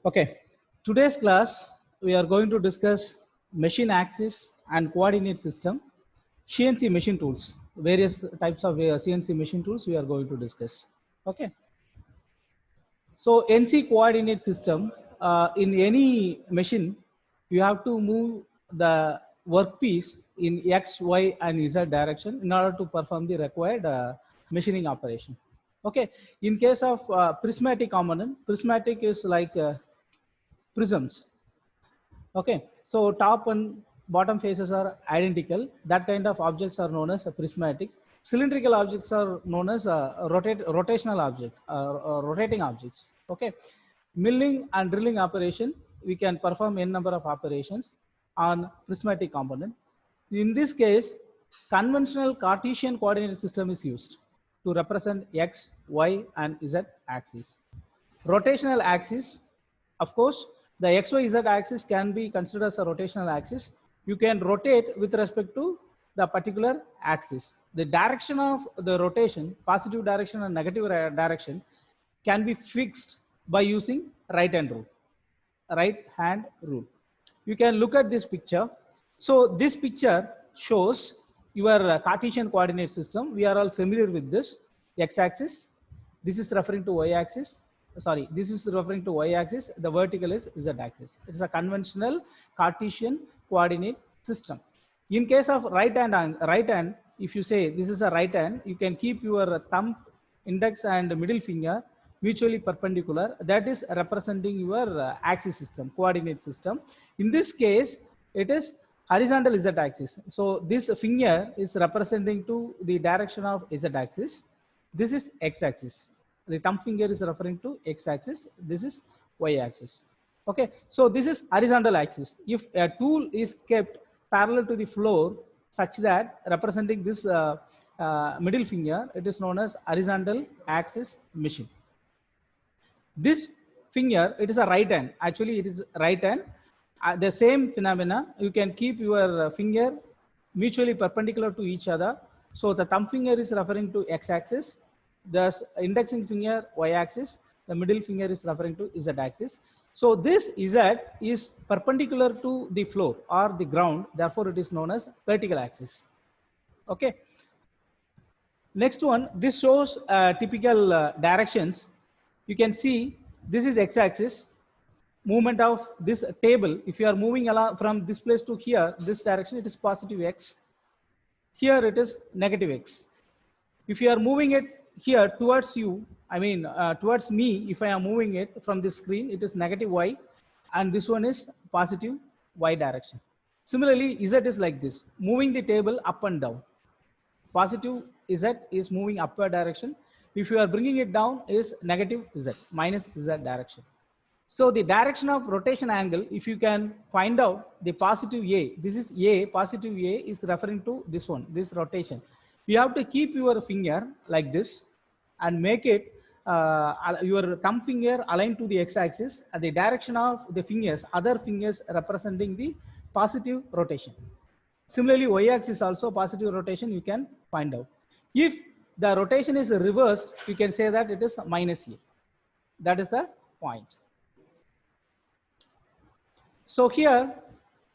Okay, today's class we are going to discuss machine axis and coordinate system, CNC machine tools, various types of CNC machine tools we are going to discuss. Okay, so NC coordinate system in any machine, you have to move the workpiece in X, Y, and Z direction in order to perform the required machining operation. Okay, in case of prismatic component, prismatic is like prisms. Okay, so top and bottom faces are identical. That kind of objects are known as a prismatic. Cylindrical objects are known as rotational object, rotating objects. Okay, milling and drilling operation, we can perform n number of operations on prismatic component. In this case, conventional Cartesian coordinate system is used to represent X, Y, and Z axis. Rotational axis, of course, the XYZ axis can be considered as a rotational axis. You can rotate with respect to the particular axis. The direction of the rotation, positive direction and negative direction, can be fixed by using right hand rule. You can look at this picture. So this picture shows your Cartesian coordinate system. We are all familiar with this x-axis. This is referring to y-axis. Sorry, this is referring to y-axis. The vertical is z-axis. It is a conventional Cartesian coordinate system. In case of right hand, if you say this is a right hand, you can keep your thumb, index, and middle finger mutually perpendicular. That is representing your axis system, coordinate system. In this case, it is horizontal z axis. So this finger is representing to the direction of z axis. This is x axis. The thumb finger is referring to x axis. This is y axis. Okay, so this is horizontal axis. If a tool is kept parallel to the floor such that representing this middle finger, it is known as horizontal axis machine. This finger, it is a right hand. Actually, it is right hand. The same phenomena, you can keep your finger mutually perpendicular to each other. So the thumb finger is referring to x-axis, the indexing finger y-axis, the middle finger is referring to z-axis. So this z is perpendicular to the floor or the ground, therefore it is known as vertical axis. Okay. Next one, this shows typical directions. You can see this is x-axis, movement of this table. If you are moving along from this place to here, this direction, it is positive x. Here it is negative x. If you are moving it here towards you, I mean towards me, if I am moving it from this screen, it is negative y, and this one is positive y direction. Similarly, z is like this, moving the table up and down. Positive z is moving upward direction. If you are bringing it down, is negative z, minus z direction. So the direction of rotation angle, if you can find out the positive A, this is A, positive A is referring to this one, this rotation. You have to keep your finger like this and make it your thumb finger aligned to the x-axis, and the direction of the fingers, other fingers representing the positive rotation. Similarly, y-axis also positive rotation you can find out. If the rotation is reversed, you can say that it is minus A. That is the point. So here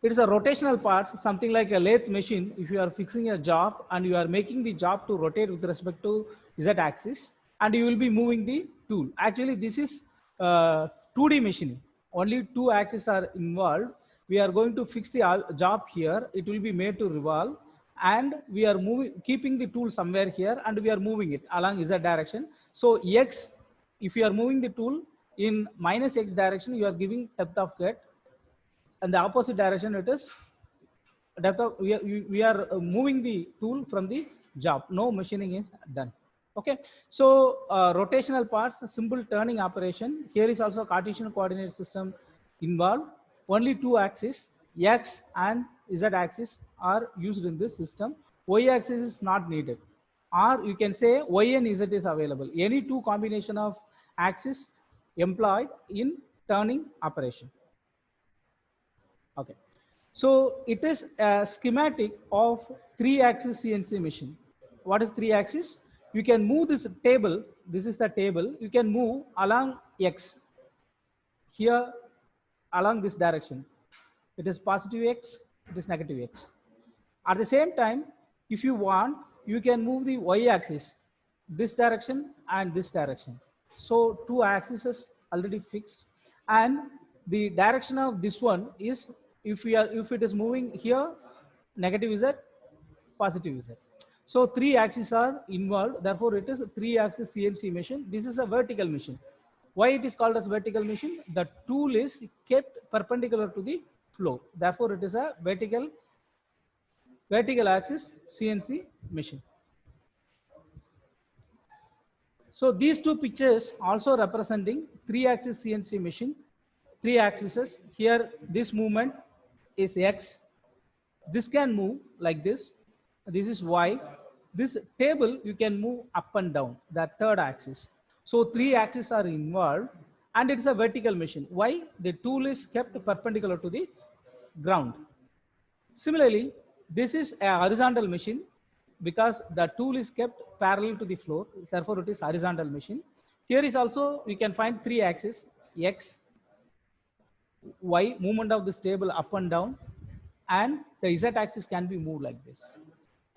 it is a rotational part, something like a lathe machine. If you are fixing a job and you are making the job to rotate with respect to Z axis, and you will be moving the tool. Actually, this is 2D machining. Only two axes are involved. We are going to fix the job here. It will be made to revolve, and we are keeping the tool somewhere here, and we are moving it along Z direction. So X, if you are moving the tool in minus X direction, you are giving depth of cut. And the opposite direction, it is depth of, we are moving the tool from the job. No machining is done. Okay, so rotational parts, simple turning operation. Here is also Cartesian coordinate system involved. Only two axes, x and z axis, are used in this system. Y axis is not needed, or you can say y and z is available. Any two combination of axis employed in turning operation. Okay, so it is a schematic of 3-axis CNC machine. What is 3-axis? You can move this table. This is the table. You can move along X. here along this direction. It is positive x, it is negative x. At the same time, if you want, you can move the y-axis, this direction and this direction. So two axes already fixed, and the direction of this one is, if it is moving here, negative z, positive z. So three axes are involved. Therefore, it is a three-axis CNC machine. This is a vertical machine. Why it is called as vertical machine? The tool is kept perpendicular to the floor. Therefore, it is a vertical axis CNC machine. So these two pictures also representing three-axis CNC machine. Three axes. Here, this movement is x. This can move like this. This is y. This table you can move up and down, that third axis. So three axes are involved, and it is a vertical machine. Why? The tool is kept perpendicular to the ground. Similarly, this is a horizontal machine because the tool is kept parallel to the floor. Therefore, it is horizontal machine. Here is also, we can find three axes, x, y, movement of this table up and down, and the z axis can be moved like this.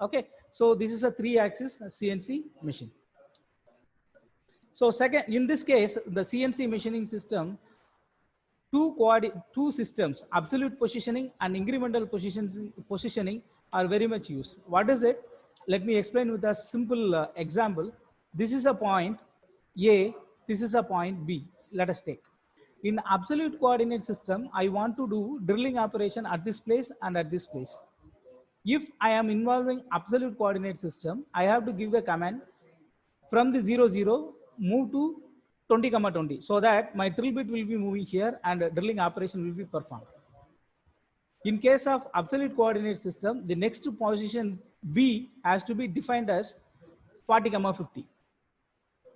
Okay, so this is a three axis CNC machine. So second, in this case, the CNC machining system, two systems, absolute positioning and incremental positioning are very much used. What is it? Let me explain with a simple example. This is a point A, this is a point B. Let us take. In absolute coordinate system, I want to do drilling operation at this place and at this place. If I am involving absolute coordinate system, I have to give the command from the 0, 0, move to 20, 20, so that my drill bit will be moving here and drilling operation will be performed. In case of absolute coordinate system, the next position B has to be defined as 40, 50.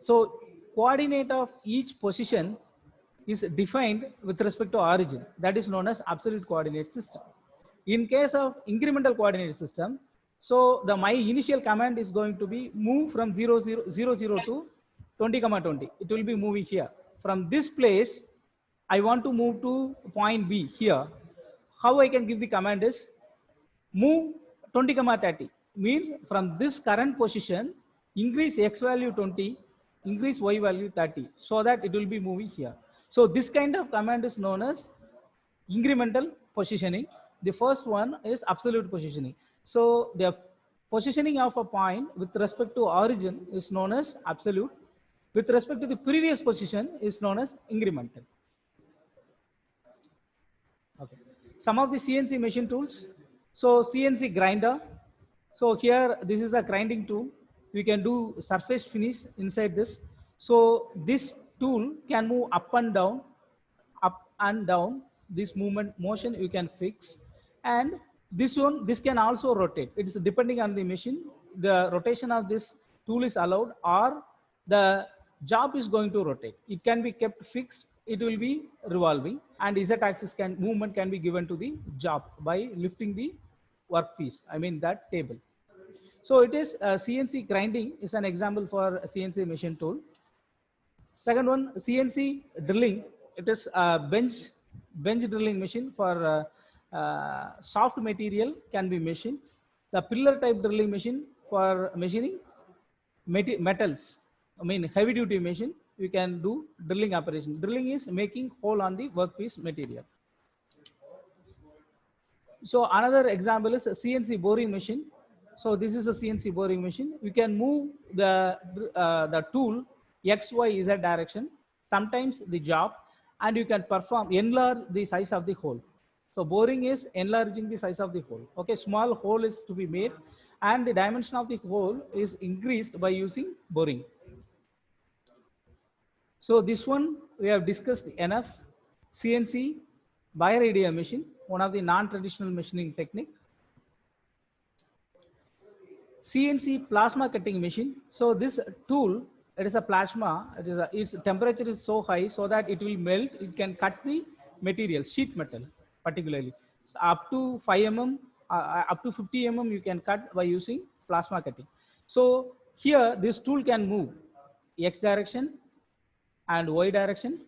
So coordinate of each position is defined with respect to origin. That is known as absolute coordinate system. In case of incremental coordinate system, so my initial command is going to be move from 0, 0, 0, 0 to 20, 20. It will be moving here. From this place, I want to move to point B here. How I can give the command is move 20, 30. Means from this current position, increase x value 20, increase y value 30, so that it will be moving here. So this kind of command is known as incremental positioning. The first one is absolute positioning. So the positioning of a point with respect to origin is known as absolute. With respect to the previous position is known as incremental. Okay. Some of the CNC machine tools. So CNC grinder. So here, this is a grinding tool. We can do surface finish inside this. So this tool can move up and down, up and down. This motion you can fix, and this can also rotate. It is depending on the machine. The rotation of this tool is allowed, or the job is going to rotate. It can be kept fixed. It will be revolving, and z-axis movement can be given to the job by lifting the workpiece. I mean that table. So it is CNC grinding is an example for a CNC machine tool. Second one, CNC drilling. It is a bench drilling machine for soft material can be machined. The pillar type drilling machine for machining metals. I mean heavy duty machine. You can do drilling operation. Drilling is making hole on the workpiece material. So another example is a CNC boring machine. So this is a CNC boring machine. You can move the tool X, Y, Z direction, sometimes the job, and you can enlarge the size of the hole. So boring is enlarging the size of the hole. Okay, small hole is to be made, and the dimension of the hole is increased by using boring. So this one we have discussed enough. CNC bioradial machine, one of the non-traditional machining technique. CNC plasma cutting machine. So this tool, it is a plasma. Its temperature is so high so that it will melt. It can cut the material, sheet metal, particularly. So up to 5 mm, up to 50 mm, you can cut by using plasma cutting. So here, this tool can move X direction and Y direction.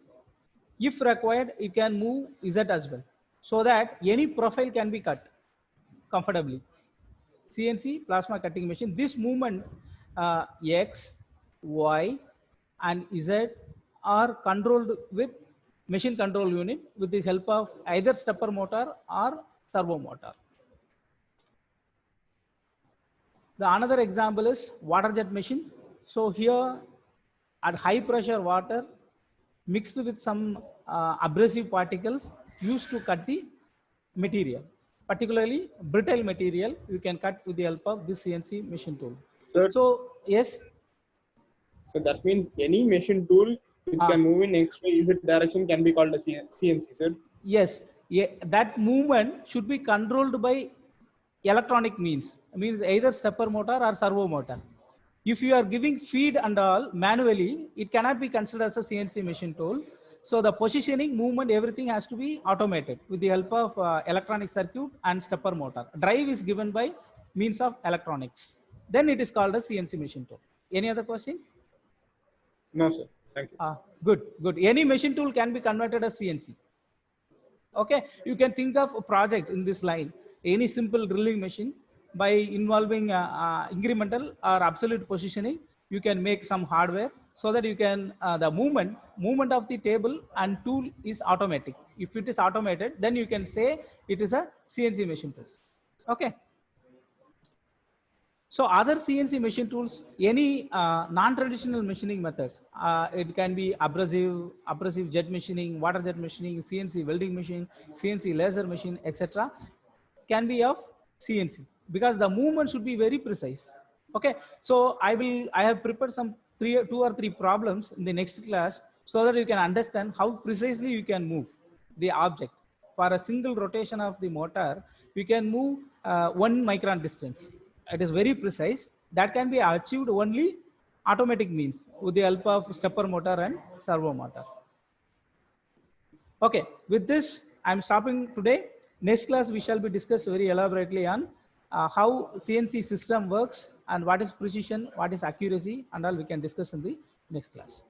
If required, it can move Z as well, so that any profile can be cut comfortably. CNC plasma cutting machine, this movement X, Y, and Z are controlled with machine control unit with the help of either stepper motor or servo motor. The another example is water jet machine. So here at high pressure water mixed with some abrasive particles used to cut the material, particularly brittle material, you can cut with the help of this CNC machine tool. Sir, So yes. So that means any machine tool which can move in X, Y, Z direction can be called a CNC, sir? Yes, yeah, that movement should be controlled by electronic means either stepper motor or servo motor. If you are giving feed and all manually, it cannot be considered as a CNC machine tool. So the positioning, movement, everything has to be automated with the help of electronic circuit and stepper motor. Drive is given by means of electronics. Then it is called a CNC machine tool. Any other question? No, sir. Thank you. Good, good. Any machine tool can be converted as CNC. Okay, you can think of a project in this line, any simple drilling machine by involving incremental or absolute positioning, you can make some hardware so that you can, the movement of the table and tool is automatic. If it is automated, then you can say it is a CNC machine tool. Okay. So other CNC machine tools, any non-traditional machining methods, it can be abrasive jet machining, water jet machining, CNC welding machine, CNC laser machine, etc. can be of CNC because the movement should be very precise. Okay, so I have prepared some two or three problems in the next class so that you can understand how precisely you can move the object. For a single rotation of the motor, you can move 1 micron distance. It is very precise. That can be achieved only automatic means with the help of stepper motor and servo motor. Okay, with this, I'm stopping today. Next class, we shall be discussed very elaborately on how CNC system works and what is precision, what is accuracy, and all we can discuss in the next class.